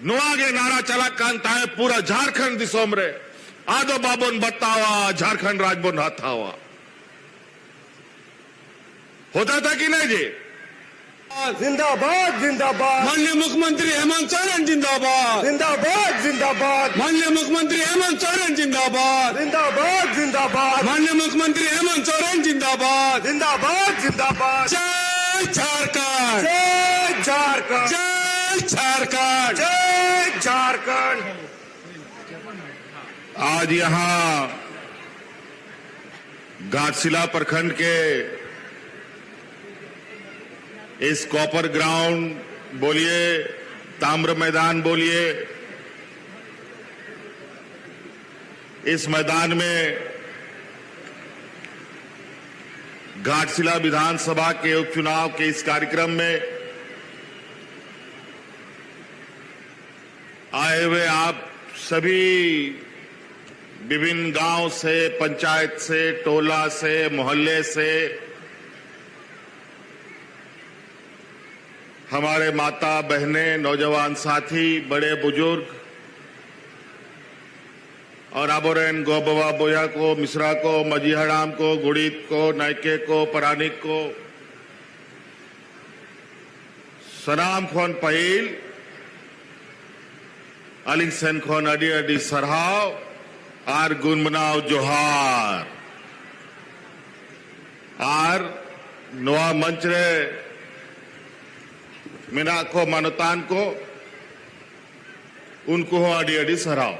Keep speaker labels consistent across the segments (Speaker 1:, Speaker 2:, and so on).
Speaker 1: नुआगे नारा चला कांता है पूरा झारखंड दिसोम रे आदो बाबोन बतावा झारखंड राजबोन हथावा होता था कि नहीं जी?
Speaker 2: जिंदाबाद जिंदाबाद
Speaker 3: माननीय मुख्यमंत्री हेमंत सोरेन जिंदाबाद
Speaker 2: जिंदाबाद जिंदाबाद
Speaker 3: माननीय मुख्यमंत्री हेमंत सोरेन जिंदाबाद
Speaker 2: जिंदाबाद जिंदाबाद
Speaker 3: माननीय मुख्यमंत्री हेमंत सोरेन जिंदाबाद
Speaker 2: जिंदाबाद जिंदाबाद
Speaker 3: जय झारखंड
Speaker 2: जय झारखंड
Speaker 3: जय झारखंड
Speaker 2: जय झारखंड।
Speaker 1: आज यहां घाटशिला प्रखंड के इस कॉपर ग्राउंड बोलिए, ताम्र मैदान बोलिए, इस मैदान में घाटशिला विधानसभा के उपचुनाव के इस कार्यक्रम में आए हुए आप सभी विभिन्न गांव से, पंचायत से, टोला से, मोहल्ले से हमारे माता बहनें, नौजवान साथी, बड़े बुजुर्ग और आबोरेन गोबवा बोया को, मिश्रा को, मजीहराम को, गुड़ीत को, नायके को, परानिक को सनाम खोन पहिल अलिंग सेन खोन अडी अडी सरहाव आर गुनमनाव जोहार आर नोआ मंच रे मेना को मानतान को उनको हो अडी अडी सराव।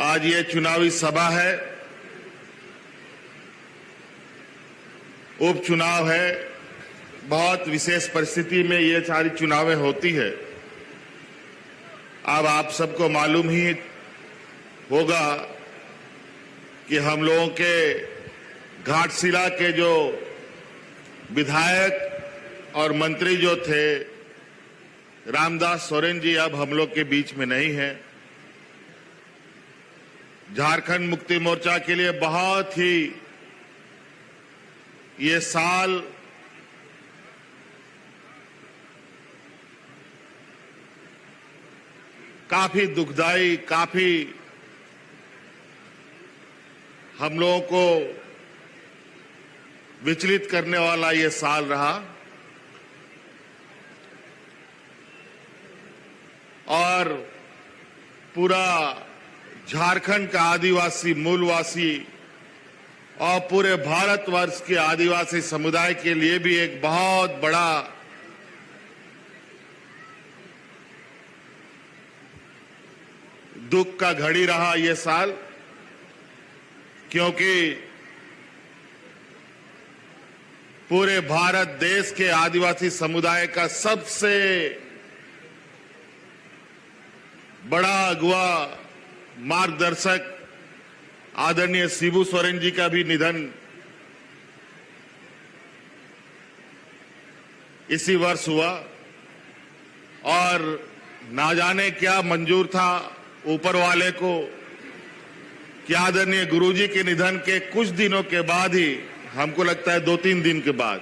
Speaker 1: आज ये चुनावी सभा है, उपचुनाव है। बहुत विशेष परिस्थिति में ये सारी चुनावें होती है। अब आप सबको मालूम ही होगा कि हम लोगों के घाटशिला के जो विधायक और मंत्री जो थे रामदास सोरेन जी अब हम लोग के बीच में नहीं हैं। झारखंड मुक्ति मोर्चा के लिए बहुत ही ये साल काफी दुखदाई, काफी हम लोगों को विचलित करने वाला ये साल रहा और पूरा झारखंड का आदिवासी मूलवासी और पूरे भारतवर्ष के आदिवासी समुदाय के लिए भी एक बहुत बड़ा दुख का घड़ी रहा ये साल, क्योंकि पूरे भारत देश के आदिवासी समुदाय का सबसे बड़ा अगुवा मार्गदर्शक आदरणीय शिबू सोरेन जी का भी निधन इसी वर्ष हुआ और ना जाने क्या मंजूर था ऊपर वाले को कि आदरणीय गुरुजी के निधन के कुछ दिनों के बाद ही, हमको लगता है 2-3 दिन के बाद,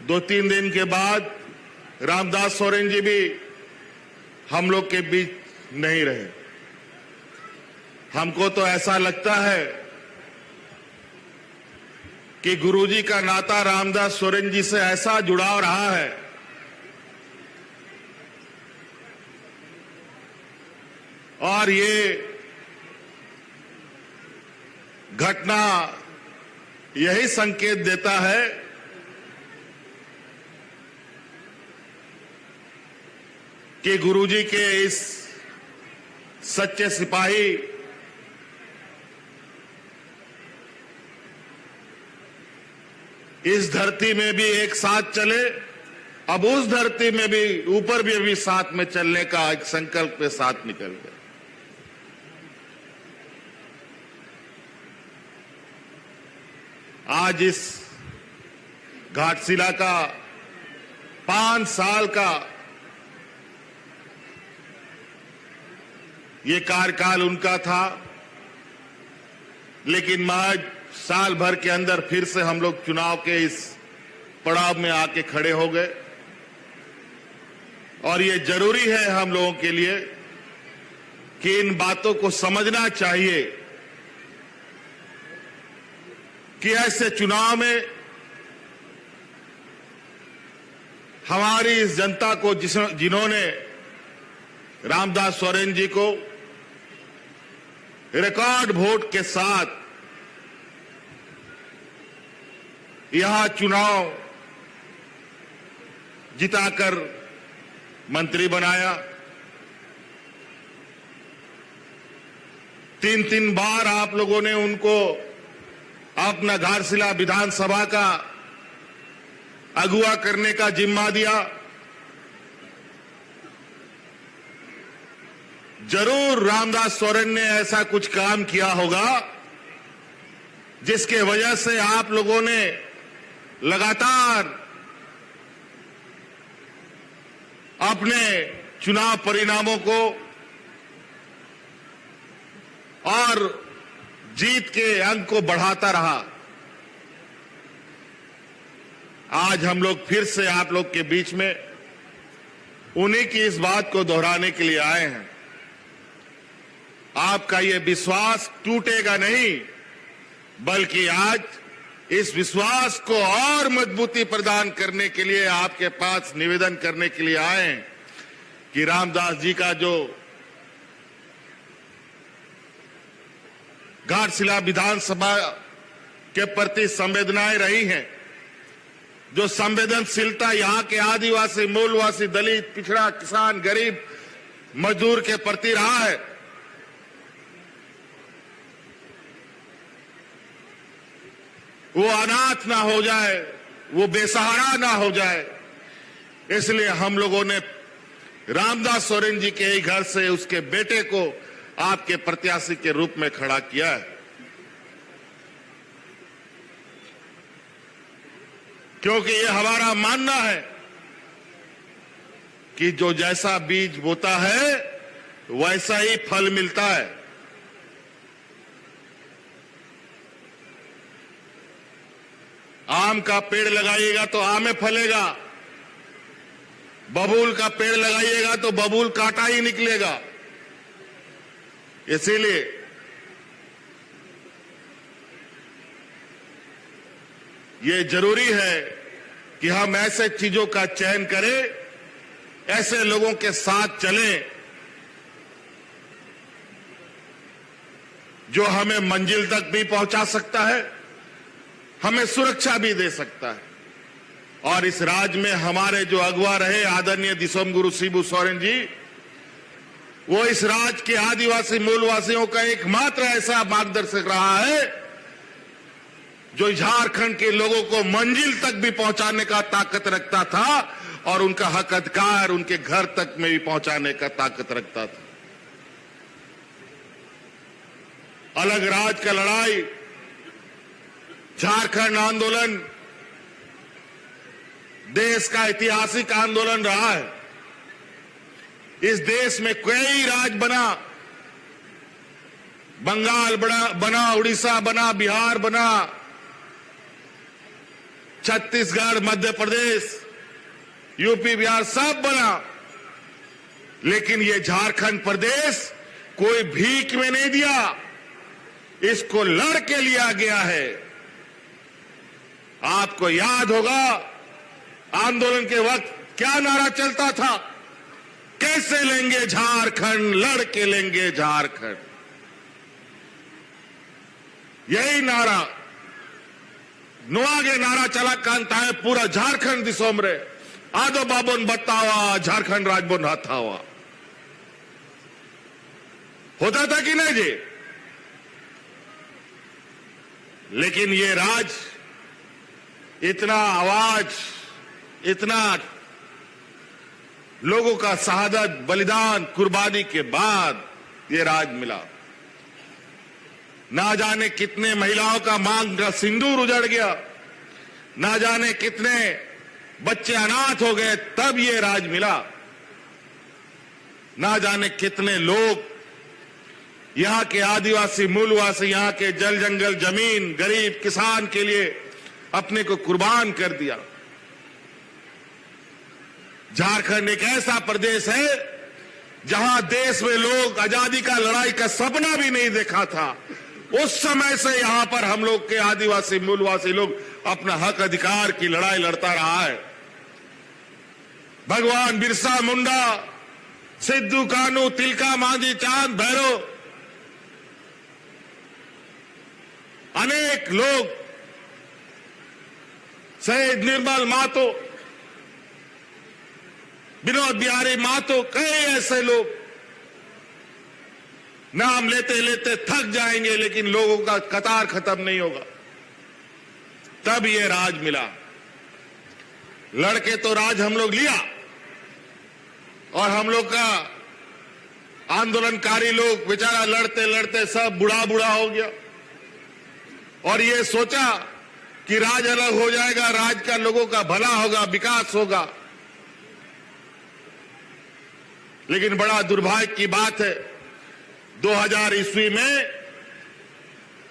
Speaker 1: 2-3 दिन के बाद रामदास सोरेन जी भी हम लोग के बीच नहीं रहे। हमको तो ऐसा लगता है कि गुरुजी का नाता रामदास सोरेन जी से ऐसा जुड़ाव रहा है और ये घटना यही संकेत देता है कि गुरुजी के इस सच्चे सिपाही इस धरती में भी एक साथ चले, अब उस धरती में भी ऊपर भी साथ में चलने का एक संकल्प के साथ निकल गए। आज इस घाटशिला का 5 साल का ये कार्यकाल उनका था, लेकिन महज साल भर के अंदर फिर से हम लोग चुनाव के इस पड़ाव में आके खड़े हो गए और ये जरूरी है हम लोगों के लिए कि इन बातों को समझना चाहिए कि ऐसे चुनाव में हमारी इस जनता को जिन्होंने रामदास सोरेन जी को रिकॉर्ड वोट के साथ यहां चुनाव जिताकर मंत्री बनाया, 3 बार आप लोगों ने उनको अपना घाटशिला विधानसभा का अगुवा करने का जिम्मा दिया। जरूर रामदास सोरेन ने ऐसा कुछ काम किया होगा जिसके वजह से आप लोगों ने लगातार अपने चुनाव परिणामों को और जीत के अंक को बढ़ाता रहा। आज हम लोग फिर से आप लोग के बीच में उन्हीं की इस बात को दोहराने के लिए आए हैं। आपका ये विश्वास टूटेगा नहीं, बल्कि आज इस विश्वास को और मजबूती प्रदान करने के लिए आपके पास निवेदन करने के लिए आए हैं कि रामदास जी का जो घाटशिला विधानसभा के प्रति संवेदनाएं रही हैं, जो संवेदनशीलता यहां के आदिवासी, मूलवासी, दलित, पिछड़ा, किसान, गरीब, मजदूर के प्रति रहा है, वो अनाथ ना हो जाए, वो बेसहारा ना हो जाए, इसलिए हम लोगों ने रामदास सोरेन जी के ही घर से उसके बेटे को आपके प्रत्याशी के रूप में खड़ा किया है। क्योंकि ये हमारा मानना है कि जो जैसा बीज बोता है वैसा ही फल मिलता है। आम का पेड़ लगाइएगा तो आम फलेगा, बबूल का पेड़ लगाइएगा तो बबूल कांटा ही निकलेगा। इसीलिए ये जरूरी है कि हम ऐसे चीजों का चयन करें, ऐसे लोगों के साथ चलें जो हमें मंजिल तक भी पहुंचा सकता है, हमें सुरक्षा भी दे सकता है। और इस राज्य में हमारे जो अगुवा रहे आदरणीय दिसोम गुरु शिबू सोरेन जी, वो इस राज्य के आदिवासी मूलवासियों का एकमात्र ऐसा मार्गदर्शक रहा है जो झारखंड के लोगों को मंजिल तक भी पहुंचाने का ताकत रखता था और उनका हक अधिकार उनके घर तक में भी पहुंचाने का ताकत रखता था। अलग राज्य का लड़ाई, झारखंड आंदोलन देश का ऐतिहासिक आंदोलन रहा है। इस देश में कई राज्य बना, बंगाल बना, उड़ीसा बना, बिहार बना, छत्तीसगढ़, मध्य प्रदेश, यूपी, बिहार सब बना, लेकिन ये झारखंड प्रदेश कोई भीख में नहीं दिया, इसको लड़ के लिया गया है। आपको याद होगा आंदोलन के वक्त क्या नारा चलता था, कैसे लेंगे झारखंड, लड़ के लेंगे झारखंड। यही नारा नुआगे नारा चला कांता है पूरा झारखंड दिसोम रे आदो बाबन बतावा झारखंड राजबन हथावा। होता था कि नहीं जी? लेकिन ये राज इतना आवाज, इतना लोगों का शहादत, बलिदान, कुर्बानी के बाद ये राज मिला। ना जाने कितने महिलाओं का मांग का सिंदूर उजड़ गया, ना जाने कितने बच्चे अनाथ हो गए, तब ये राज मिला। ना जाने कितने लोग यहां के आदिवासी, मूलवासी, यहां के जल जंगल, जमीन, गरीब किसान के लिए अपने को कुर्बान कर दिया। झारखंड एक ऐसा प्रदेश है जहां देश में लोग आजादी का लड़ाई का सपना भी नहीं देखा था, उस समय से यहां पर हम लोग के आदिवासी मूलवासी लोग अपना हक अधिकार की लड़ाई लड़ता रहा है। भगवान बिरसा मुंडा, सिद्धू कानू, तिलका मांझी, चांद भैरव, अनेक लोग, शहीद निर्मल महतो, विनोद बिहारी महतो, कई ऐसे लोग, नाम लेते लेते थक जाएंगे लेकिन लोगों का कतार खत्म नहीं होगा। तब ये राज मिला। लड़के तो राज हम लोग लिया और हम लोग का आंदोलनकारी लोग बेचारा लड़ते लड़ते सब बूढ़ा बूढ़ा हो गया और ये सोचा कि राज अलग हो जाएगा, राज का लोगों का भला होगा, विकास होगा। लेकिन बड़ा दुर्भाग्य की बात है, 2000 ईस्वी में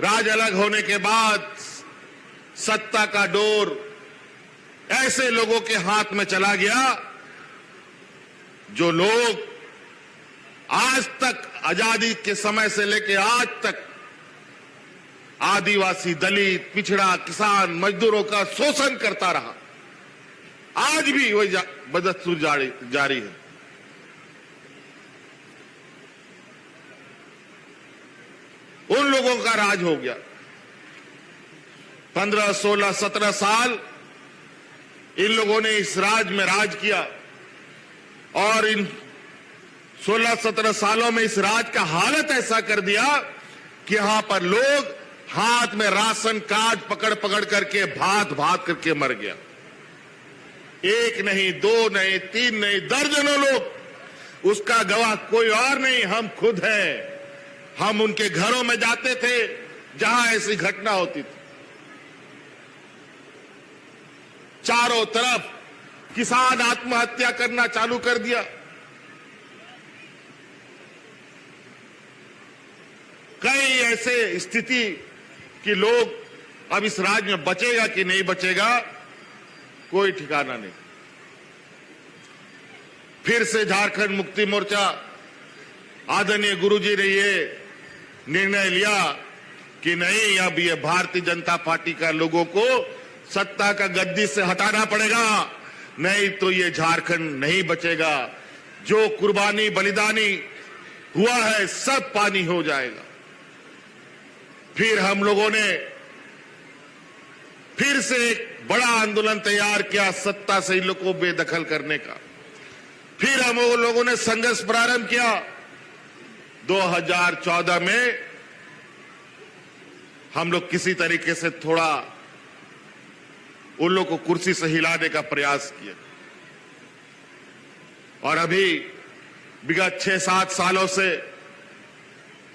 Speaker 1: राज अलग होने के बाद सत्ता का डोर ऐसे लोगों के हाथ में चला गया जो लोग आज तक, आजादी के समय से लेकर आज तक आदिवासी, दलित, पिछड़ा, किसान, मजदूरों का शोषण करता रहा। आज भी वही बदस्तूर जारी है। उन लोगों का राज हो गया। 15, 16, 17 साल इन लोगों ने इस राज में राज किया और इन 16-17 सालों में इस राज का हालत ऐसा कर दिया कि यहां पर लोग हाथ में राशन कार्ड पकड़ पकड़ करके भात भात करके मर गया। एक नहीं, दो नहीं, तीन नहीं, दर्जनों लोग। उसका गवाह कोई और नहीं, हम खुद हैं। हम उनके घरों में जाते थे जहां ऐसी घटना होती थी। चारों तरफ किसान आत्महत्या करना चालू कर दिया। कई ऐसे स्थिति कि लोग अब इस राज्य में बचेगा कि नहीं बचेगा कोई ठिकाना नहीं। फिर से झारखंड मुक्ति मोर्चा, आदरणीय गुरुजी ने ये निर्णय लिया कि नहीं, अब ये भारतीय जनता पार्टी का लोगों को सत्ता का गद्दी से हटाना पड़ेगा, नहीं तो ये झारखंड नहीं बचेगा। जो कुर्बानी बलिदानी हुआ है सब पानी हो जाएगा। फिर हम लोगों ने फिर से एक बड़ा आंदोलन तैयार किया सत्ता से इन लोगों को बेदखल करने का। फिर हम लोगों ने संघर्ष प्रारंभ किया। 2014 में हम लोग किसी तरीके से थोड़ा उन लोग को कुर्सी से हिलाने का प्रयास किया और अभी विगत 6-7 सालों से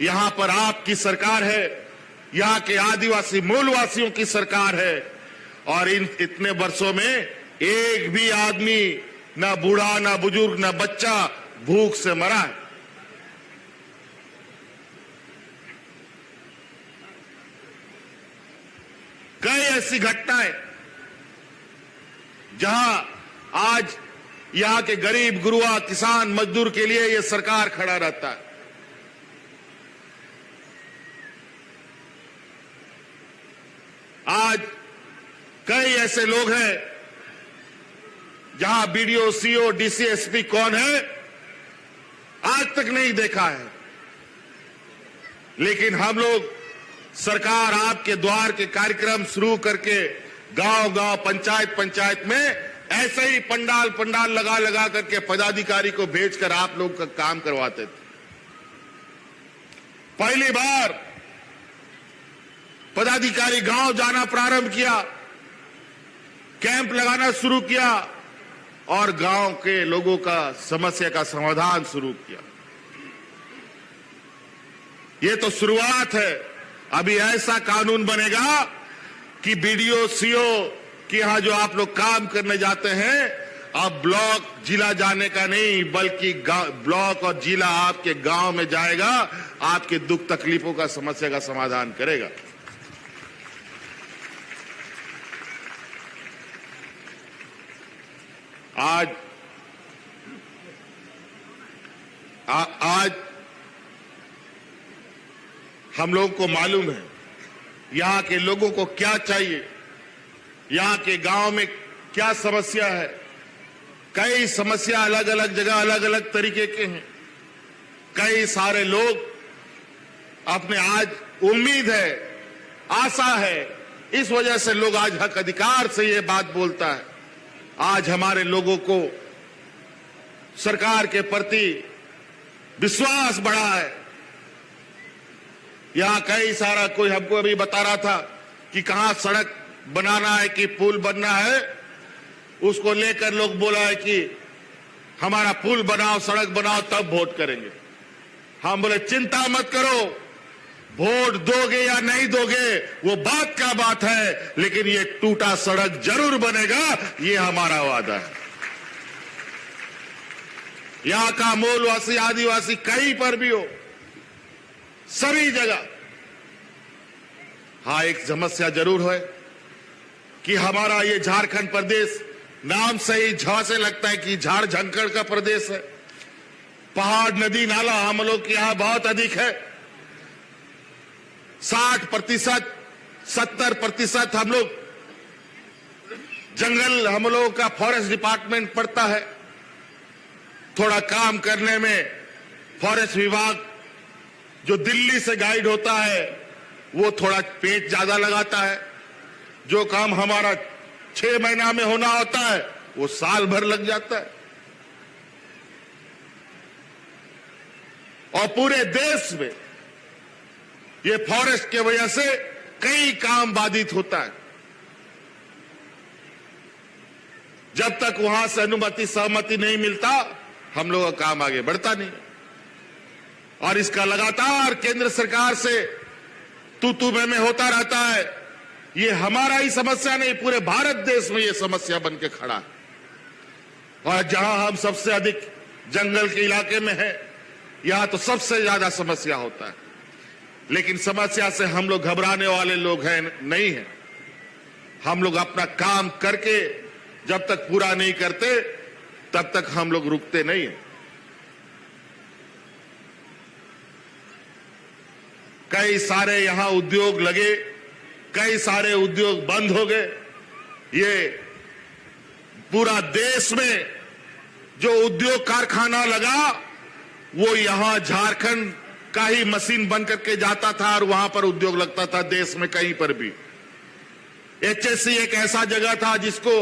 Speaker 1: यहां पर आपकी सरकार है, यहां के आदिवासी मूलवासियों की सरकार है और इन इतने वर्षों में एक भी आदमी, ना बूढ़ा, ना बुजुर्ग, ना बच्चा भूख से मरा है। कई ऐसी घटनाएं जहां आज यहां के गरीब, गुरुआ, किसान, मजदूर के लिए यह सरकार खड़ा रहता है। आज कई ऐसे लोग हैं जहां बीडीओ, सीओ, डीसी, एसपी कौन है आज तक नहीं देखा है। लेकिन हम लोग सरकार आपके द्वार के कार्यक्रम शुरू करके गांव-गांव, पंचायत में ऐसे ही पंडाल लगा लगा करके पदाधिकारी को भेजकर आप लोग का काम करवाते थे। पहली बार पदाधिकारी गांव जाना प्रारंभ किया, कैंप लगाना शुरू किया और गांव के लोगों का समस्या का समाधान शुरू किया। ये तो शुरुआत है। अभी ऐसा कानून बनेगा कि बीडीओ, सीओ कि यहां जो आप लोग काम करने जाते हैं अब ब्लॉक, जिला जाने का नहीं, बल्कि ब्लॉक और जिला आपके गांव में जाएगा, आपके दुख तकलीफों का, समस्या का समाधान करेगा। आज आज हम लोगों को मालूम है यहाँ के लोगों को क्या चाहिए, यहाँ के गांव में क्या समस्या है। कई समस्या अलग अलग जगह अलग अलग तरीके के हैं। कई सारे लोग अपने आज उम्मीद है, आशा है, इस वजह से लोग आज हक अधिकार से ये बात बोलता है। आज हमारे लोगों को सरकार के प्रति विश्वास बढ़ा है। यहां कई सारा कोई हमको अभी बता रहा था कि कहां सड़क बनाना है कि पुल बनना है, उसको लेकर लोग बोला है कि हमारा पुल बनाओ, सड़क बनाओ, तब वोट करेंगे। हम बोले चिंता मत करो, वोट दोगे या नहीं दोगे वो बात का बात है, लेकिन ये टूटा सड़क जरूर बनेगा, ये हमारा वादा है। यहां का मूलवासी आदिवासी कहीं पर भी हो, सभी जगह हाँ एक समस्या जरूर है कि हमारा ये झारखंड प्रदेश नाम से ही झ से लगता है कि झाड़ झंकड़ का प्रदेश है। पहाड़ नदी नाला हम लोग के यहां बहुत अधिक है। 60%, 70% हम लोग जंगल, हम लोगों का फॉरेस्ट डिपार्टमेंट पड़ता है। थोड़ा काम करने में फॉरेस्ट विभाग जो दिल्ली से गाइड होता है वो थोड़ा पेच ज्यादा लगाता है। जो काम हमारा 6 महीना में होना होता है वो साल भर लग जाता है। और पूरे देश में ये फॉरेस्ट के वजह से कई काम बाधित होता है। जब तक वहां से अनुमति सहमति नहीं मिलता हम लोगों का काम आगे बढ़ता नहीं। और इसका लगातार केंद्र सरकार से तू मैं होता रहता है। ये हमारा ही समस्या नहीं, पूरे भारत देश में ये समस्या बन के खड़ा है। और जहां हम सबसे अधिक जंगल के इलाके में है, यहां तो सबसे ज्यादा समस्या होता है। लेकिन समस्या से हम लोग घबराने वाले लोग हैं नहीं है। हम लोग अपना काम करके जब तक पूरा नहीं करते तब तक हम लोग रुकते नहीं है। कई सारे यहां उद्योग लगे, कई सारे उद्योग बंद हो गए। ये पूरा देश में जो उद्योग कारखाना लगा वो यहां झारखंड का ही मशीन बन करके जाता था और वहां पर उद्योग लगता था देश में कहीं पर भी। एचएससी एक ऐसा जगह था जिसको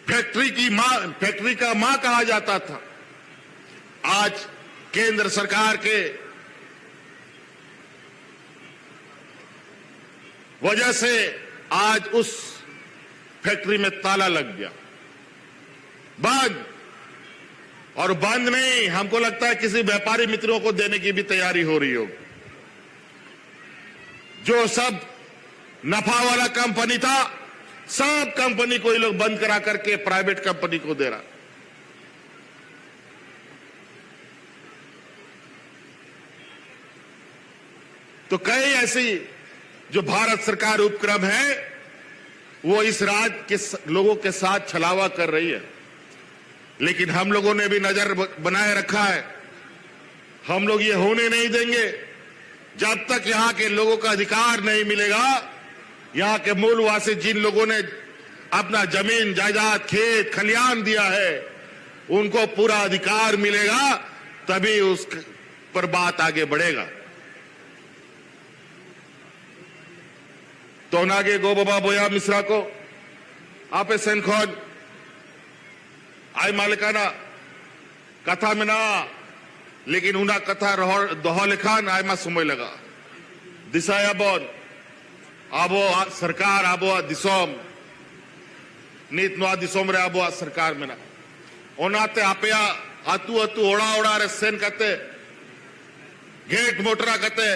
Speaker 1: फैक्ट्री का मां कहा जाता था। आज केंद्र सरकार के वजह से आज उस फैक्ट्री में ताला लग गया, बंद। और बंद नहीं, हमको लगता है किसी व्यापारी मित्रों को देने की भी तैयारी हो रही होगी। जो सब नफा वाला कंपनी था सब कंपनी को ये लोग बंद करा करके प्राइवेट कंपनी को दे रहा। तो कई ऐसी जो भारत सरकार उपक्रम है वो इस राज्य के लोगों के साथ छलावा कर रही है। लेकिन हम लोगों ने भी नजर बनाए रखा है। हम लोग ये होने नहीं देंगे जब तक यहां के लोगों का अधिकार नहीं मिलेगा। यहां के मूलवासी जिन लोगों ने अपना जमीन जायदाद खेत खलियान दिया है उनको पूरा अधिकार मिलेगा, तभी उस पर बात आगे बढ़ेगा। तो नागे गो बाबा बोया मिश्रा को आपे सेनखोन आई मालिकाना कथा में ना, लेकिन उना कथा दोहा लेखान आय मा समय लगा दिशाया बोन आबो सरकार आबो दिसोम नीत नवा दिसोम रे आबो सरकार में ना ओनाते आपया आतु आतु ओड़ा ओड़ा रे सेन कते गेट मोटरा कते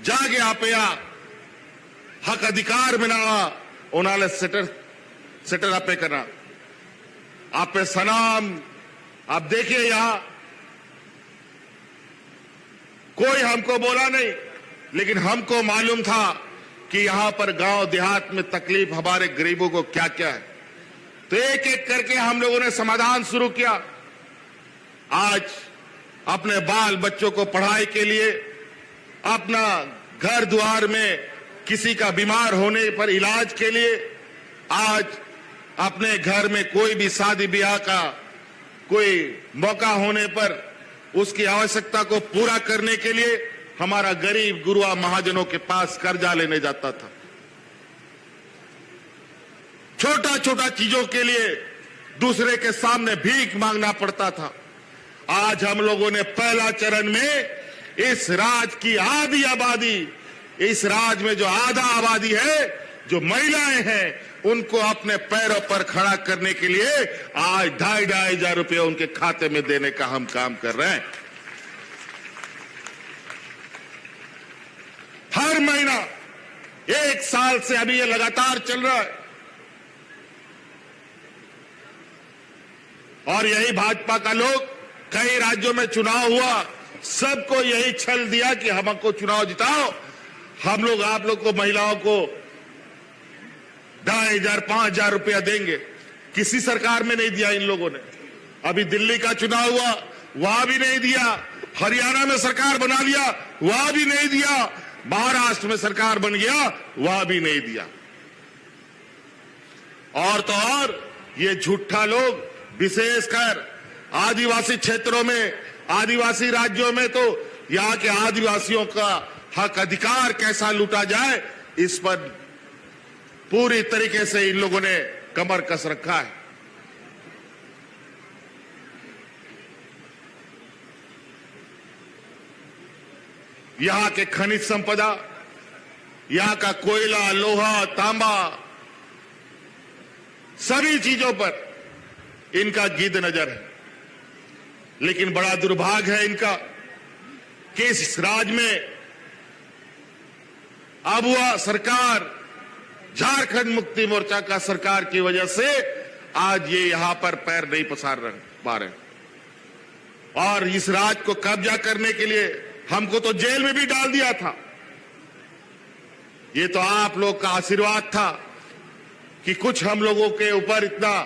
Speaker 1: जागे आपया हक अधिकार में ना ओनाले सेटर आपे करना आपे सलाम। आप देखिए यहां कोई हमको बोला नहीं, लेकिन हमको मालूम था कि यहां पर गांव देहात में तकलीफ हमारे गरीबों को क्या क्या है। तो एक एक करके हम लोगों ने समाधान शुरू किया। आज अपने बाल बच्चों को पढ़ाई के लिए, अपना घर द्वार में किसी का बीमार होने पर इलाज के लिए, आज अपने घर में कोई भी शादी ब्याह का कोई मौका होने पर उसकी आवश्यकता को पूरा करने के लिए हमारा गरीब गुरुआ महाजनों के पास कर्जा लेने जाता था। छोटा छोटा चीजों के लिए दूसरे के सामने भीख मांगना पड़ता था। आज हम लोगों ने पहला चरण में इस राज्य की आधी आबादी, इस राज्य में जो आधा आबादी है, जो महिलाएं हैं, उनको अपने पैरों पर खड़ा करने के लिए आज 2,500 रुपये उनके खाते में देने का हम काम कर रहे हैं। हर महीना 1 साल से अभी ये लगातार चल रहा है। और यही भाजपा का लोग, कई राज्यों में चुनाव हुआ, सबको यही छल दिया कि हमको चुनाव जिताओ, हम लोग आप लोग को, महिलाओं को 2,500 5,000 रुपया देंगे। किसी सरकार में नहीं दिया इन लोगों ने। अभी दिल्ली का चुनाव हुआ, वहां भी नहीं दिया। हरियाणा में सरकार बना लिया, वहां भी नहीं दिया। महाराष्ट्र में सरकार बन गया, वहां भी नहीं दिया। और तो और ये झूठा लोग, विशेषकर आदिवासी क्षेत्रों में, आदिवासी राज्यों में, तो यहां के आदिवासियों का हक अधिकार कैसा लूटा जाए, इस पर पूरी तरीके से इन लोगों ने कमर कस रखा है। यहां के खनिज संपदा, यहां का कोयला, लोहा, तांबा, सभी चीजों पर इनका गिद्ध नजर है। लेकिन बड़ा दुर्भाग्य है इनका कि इस राज्य में अबुआ सरकार, झारखंड मुक्ति मोर्चा का सरकार की वजह से आज ये यहां पर पैर नहीं पसार पा रहे। और इस राज्य को कब्जा करने के लिए हमको तो जेल में भी डाल दिया था। ये तो आप लोग का आशीर्वाद था कि कुछ हम लोगों के ऊपर इतना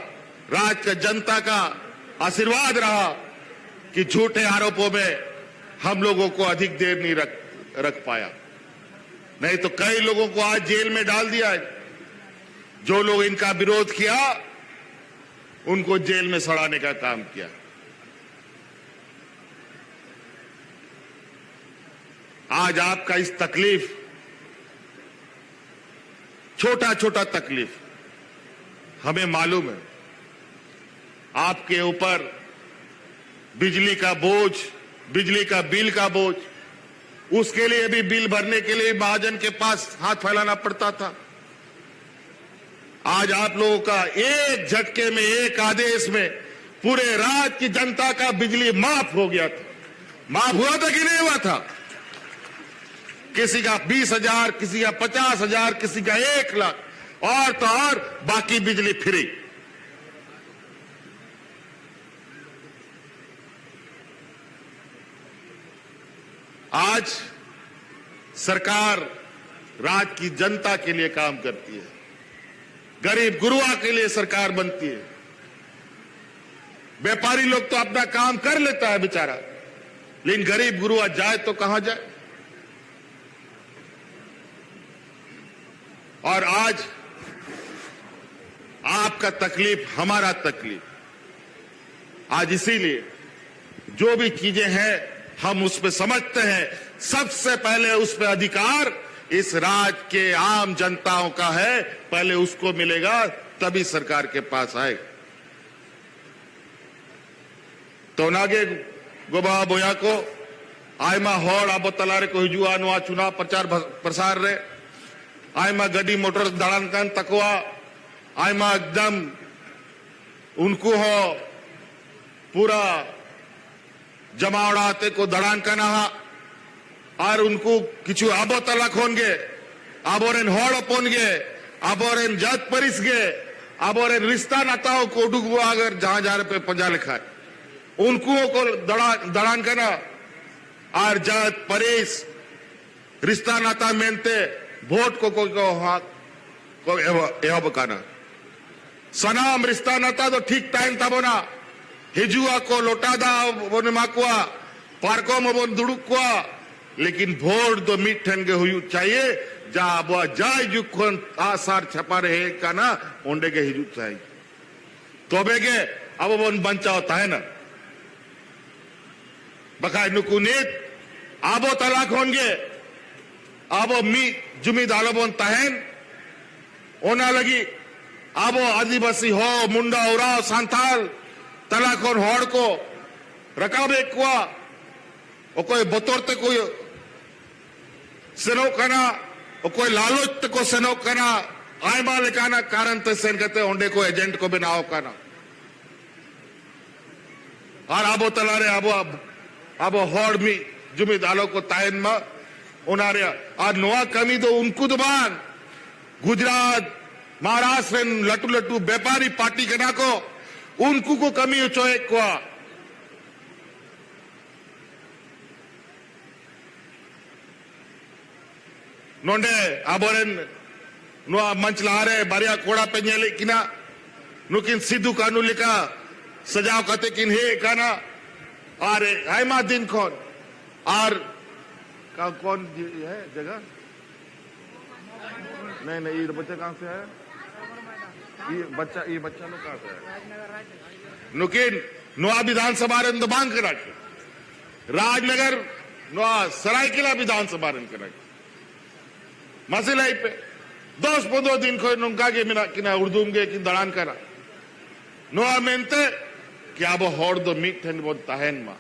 Speaker 1: राज्य का जनता का आशीर्वाद रहा कि झूठे आरोपों में हम लोगों को अधिक देर नहीं रख पाया। नहीं तो कई लोगों को आज जेल में डाल दिया है। जो लोग इनका विरोध किया, उनको जेल में सड़ाने का काम किया। आज आपका इस तकलीफ, छोटा छोटा तकलीफ, हमें मालूम है। आपके ऊपर बिजली का बोझ, बिजली का बिल का बोझ, उसके लिए भी बिल भरने के लिए महाजन के पास हाथ फैलाना पड़ता था। आज आप लोगों का एक झटके में, एक आदेश में पूरे राज्य की जनता का बिजली माफ हो गया था। माफ हुआ था कि नहीं हुआ था? किसी का 20,000, किसी का 50,000, किसी का 1 लाख, और तो और बाकी बिजली फ्री। आज सरकार राज्य की जनता के लिए काम करती है, गरीब गुरुआ के लिए सरकार बनती है। व्यापारी लोग तो अपना काम कर लेता है बेचारा, लेकिन गरीब गुरुआ जाए तो कहां जाए? और आज आपका तकलीफ हमारा तकलीफ। आज इसीलिए जो भी चीजें हैं हम उस पर समझते हैं, सबसे पहले उस पर अधिकार इस राज्य के आम जनताओं का है। पहले उसको मिलेगा, तभी सरकार के पास आएगा। तो नागे गोबा बोया को आयमा होड़ आबो तलारे को हिजुआ नुआ चुनाव प्रचार प्रसार रे आयमा गड्डी मोटर दड़ान कान तकवा आयमा एकदम उनको हो पूरा जमावड़ाते को दड़ान काना और उनको किचु आबो तला खोन गे आबोरेन होड़ पोन गे आबोरेन जात परिस गे आबोरेन रिश्ता नाताओं को डूबो अगर जहां जा रहे पे पंजा लिखा है उनको को दड़ान करना और जात परिस रिश्ता नाता मेनते वोट को हाँ को बकाना सनाम रिश्ता नाता तो ठीक टाइम था बोना हिजुआ को लोटादा बोने माकुआ पार्को में बोन दुड़ुकुआ लेकिन वोट दो मीठन के हुई चाहिए जा अब जाय जुखन आसार छपा रहे का ना ओंडे के हिजू चाहिए तोबे के अब बोन बंचा होता है ना बकाय नुकुनीत आबो तलाक होंगे आबो मी जुमी दालो बोन तहन ओना लगी आबो आदिवासी हो मुंडा उराव सांथाल तलाकोन होड़ को रकाबे कुआ ओकोय बतौरते कोई सेनो कना ओकोय लालच को सेनो कना आयमा लेकाना कारण ते सेन कहते ओंडे को एजेंट को बनाओ कना और आबो तलारे आबो होड़ मी जुमी दालो को तायन मा उनारे और नोआ कमी तो उनको दुबान गुजरात महाराष्ट्र लटू लटू व्यापारी पार्टी के ना को उनको को कमी चोए को नोंडे आबोरेन नुआ मंच लारे बारिया कोड़ा पे नेले किना नुकिन सिद्धू कानू लिखा सजाव कते किन हे काना और हाइमा दिन कौन और का कौन है जगह नहीं ये बच्चा कहां से है ये बच्चा लोग कहां से है नुकिन नुआ विधानसभा रे दबांग करा राजनगर नुआ सरायकेला विधानसभा रे करा मसला पे 10-15 दिन को नुका के मिना किना उर्दूम के कि दड़ान करा नुआ मेनते कि अब होड़ दो मीट ठन बोल तहन मा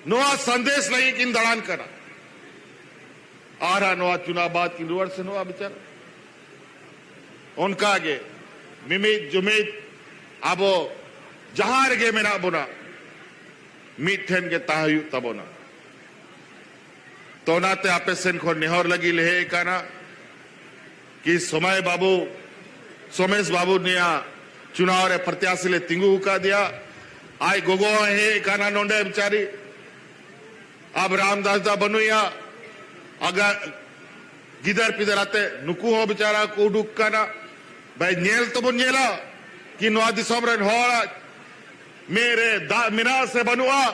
Speaker 1: नुआ संदेश नहीं कि दड़ान करा आ रहा नुआ चुनाव बाद की रुवर से नुआ बेचारा उनका आगे मिमित जुमित अब जहां गे मेरा बोना मीट ठन के ताहयु तबोना तो नाते आपे सेन को निहर लगी ले काना कि सोमेश बाबू ने चुनाव रे प्रत्याशी ले तिंगू का दिया आय गोगो है काना नोंडे बेचारी अब रामदास दा बनुया अगर गिदर पिदर आते नुकू हो बेचारा को डुक काना भाई नेल तो बन नेला कि नोआ दिसम रे होड़ा मेरे मिना से बनुआ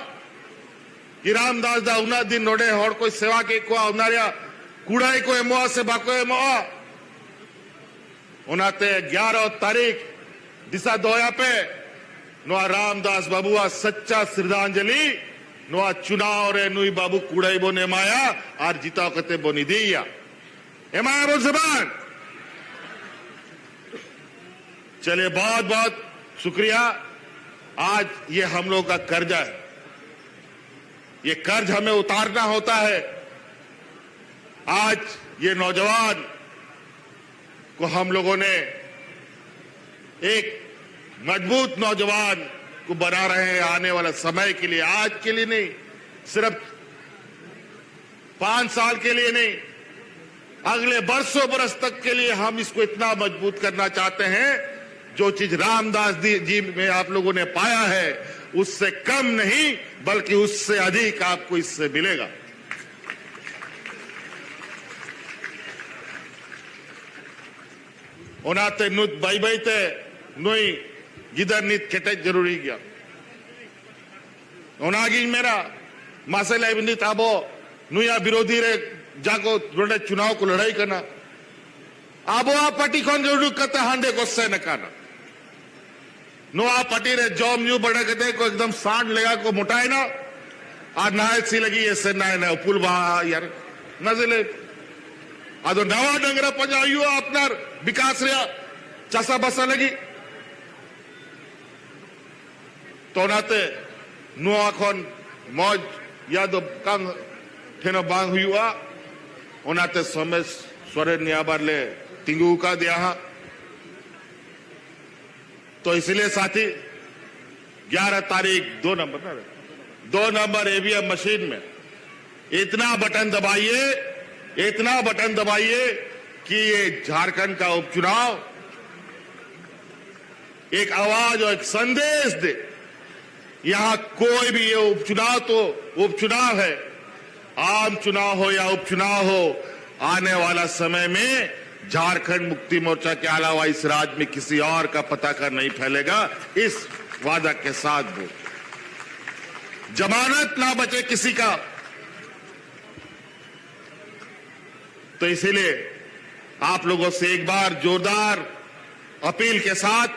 Speaker 1: कि रामदास दा उना दिन नोडे होड़ कोई सेवा के को उनारिया कूड़ाई को एमोआ से बाको एमोआ उनाते 11 तारीख दिशा दोया पे नोआ रामदास बाबुआ सच्चा श्रद्धांजलि नोआ चुनाव रे नुई बाबू कूड़ाई बोने माया और जीता कते बोनी दिया एमाया बोल जबान चलिए बहुत बहुत शुक्रिया आज ये हम लोग का कर्जा है ये कर्ज हमें उतारना होता है आज ये नौजवान को हम लोगों ने एक मजबूत नौजवान को बना रहे हैं आने वाला समय के लिए आज के लिए नहीं सिर्फ 5 साल के लिए नहीं अगले बरसों बरस तक के लिए हम इसको इतना मजबूत करना चाहते हैं जो चीज रामदास जी में आप लोगों ने पाया है उससे कम नहीं बल्कि उससे अधिक आपको इससे मिलेगा ओनाते नुत बाई बाईते नुई गिदर नित केटे जरूरी गया ओनागी मेरा मासे नित आबो नुया विरोधी रे जाको रोडे चुनाव को लड़ाई करना आबो आ पार्टी कौन जरूर करते हांडे को से न करना नोआ पार्टी रे जॉम यू बड़े कहते को एकदम सांड लेगा को मोटाए ना आज नाय सी लगी ऐसे नाय ना पुल बा यार नजले आदो नवा डंगरा पंजायु अपनार विकास रे चासा बसा लगी तो नाते नोआ खन मौज यादो कांग ठेनो बांग हुआ ओनाते सोमेश सोरेन नियाबार ले तिंगू का दिया तो इसलिए साथी 11 तारीख 2 नंबर ईवीएम मशीन में इतना बटन दबाइए कि ये झारखंड का उपचुनाव एक आवाज और एक संदेश दे यहां कोई भी ये उपचुनाव तो उपचुनाव है आम चुनाव हो या उपचुनाव हो आने वाला समय में झारखंड मुक्ति मोर्चा के अलावा इस राज्य में किसी और का पताका नहीं फैलेगा इस वादा के साथ बोल, जमानत ना बचे किसी का। तो इसीलिए आप लोगों से एक बार जोरदार अपील के साथ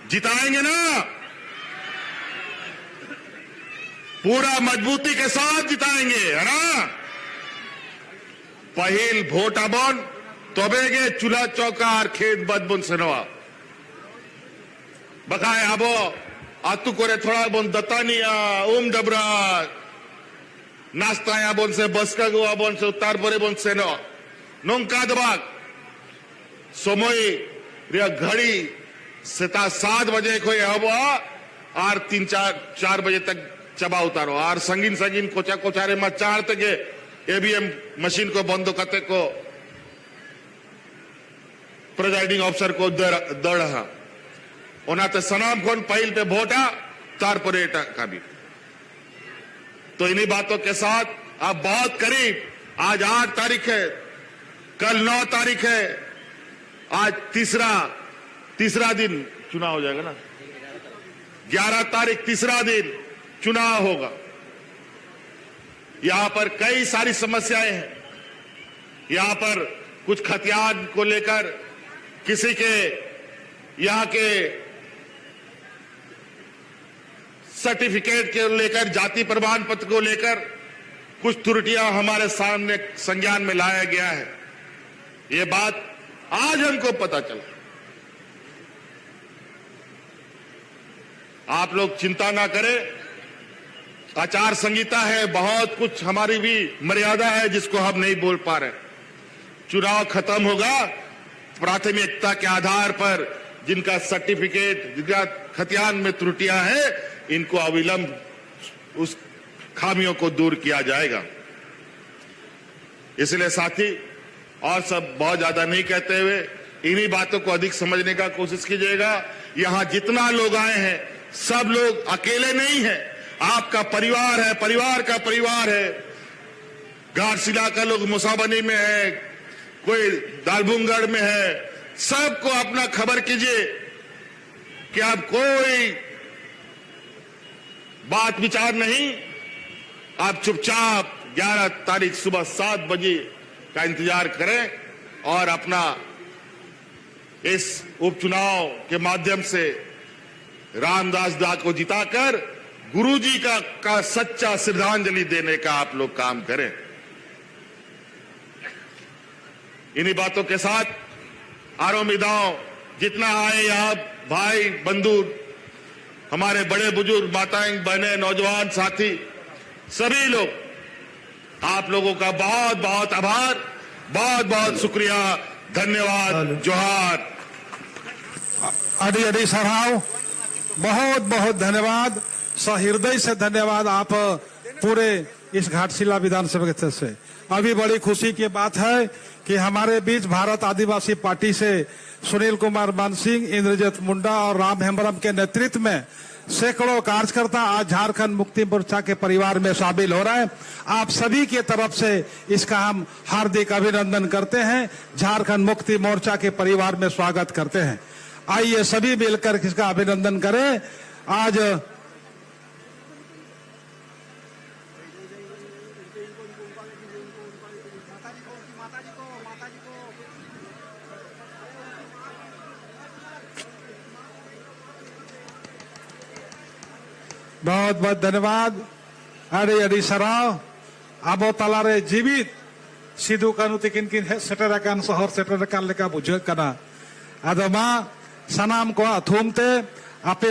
Speaker 1: जिताएंगे ना, पूरा मजबूती के साथ जिताएंगे, है ना। पहिल भोट आबोन तबेगे चूल्हा चौकार खेत बदबुन सेनवा बकाय आबो आतु करे थोड़ा बोन दतानिया डबरा नास्ता बोन से बसका गुआ बोन से उत्तर परे बोन सेनो नोंका दबाग समय रिया घड़ी सेता 7 बजे कोई आबो और 3-4 बजे तक चबा उतारो और संगीन संगीन कोचा कोचारे में 4 तक एबीएम मशीन को बंद करते को प्रिजाइडिंग ऑफिसर को दड़ हा ओनाते सनाम खोन पहिल पे भोटा तार परेटा का भी। तो इन्हीं बातों के साथ अब बहुत करीब, आज 8 तारीख है, कल 9 तारीख है, आज तीसरा दिन चुनाव हो जाएगा ना, 11 तारीख तीसरा दिन चुनाव होगा। यहां पर कई सारी समस्याएं हैं। यहां पर कुछ खतियान को लेकर, किसी के यहां के सर्टिफिकेट के लेकर, जाति प्रमाण पत्र को लेकर कुछ त्रुटियां हमारे सामने संज्ञान में लाया गया है। ये बात आज हमको पता चला। आप लोग चिंता ना करें, आचार संहिता है, बहुत कुछ हमारी भी मर्यादा है जिसको हम नहीं बोल पा रहे। चुनाव खत्म होगा, प्राथमिकता के आधार पर जिनका सर्टिफिकेट, जिनका खतियान में त्रुटियां हैं, इनको अविलंब उस खामियों को दूर किया जाएगा। इसलिए साथी और सब बहुत ज्यादा नहीं कहते हुए इन्हीं बातों को अधिक समझने का कोशिश कीजिएगा। यहां जितना लोग आए हैं सब लोग अकेले नहीं हैं, आपका परिवार है, परिवार का परिवार है। घाटशिला का लोग मुसाबनी में है, कोई दालबुंगढ़ में है, सबको अपना खबर कीजिए कि आप कोई बात विचार नहीं, आप चुपचाप 11 तारीख सुबह 7 बजे का इंतजार करें और अपना इस उपचुनाव के माध्यम से रामदास दा को जिताकर गुरुजी का सच्चा श्रद्धांजलि देने का आप लोग काम करें। इन्हीं बातों के साथ आरोमिदाओं जितना आए यहां भाई बंधु, हमारे बड़े बुजुर्ग, माताएं, बहनें, नौजवान साथी, सभी लोग, आप लोगों का बहुत बहुत आभार, बहुत बहुत शुक्रिया, धन्यवाद, जोहार।
Speaker 4: अडी अडी सराव, बहुत बहुत धन्यवाद, सहृदय से धन्यवाद आप पूरे इस घाटशिला विधानसभा क्षेत्र से। अभी बड़ी खुशी की बात है कि हमारे बीच भारत आदिवासी पार्टी से सुनील कुमार मानसिंह, इंद्रजीत मुंडा और राम हेम्ब्रम के नेतृत्व में सैकड़ों कार्यकर्ता आज झारखंड मुक्ति मोर्चा के परिवार में शामिल हो रहे हैं। आप सभी की तरफ से इसका हम हार्दिक अभिनंदन करते हैं, झारखंड मुक्ति मोर्चा के परिवार में स्वागत करते हैं। आइए सभी मिलकर इसका अभिनंदन करें। आज बहुत बहुत धन्यवाद। अड़ी अड़ी सराव आबो तलारे जीवित सिदु कानु तिकिन किन सेटर कान शहर सेटर कान लेका बुझ कना आदो मा सनाम को अथुमते आपे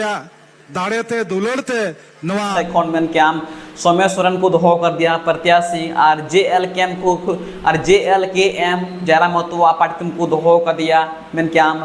Speaker 4: दाड़ेते दुलड़ते नवा
Speaker 5: कॉन्वेंट कैंप सोमेश्वरन को दोहो कर दिया प्रत्याशी और JL के एम जयराम महतो पार्टी को दोहो कर दिया मेन कैंप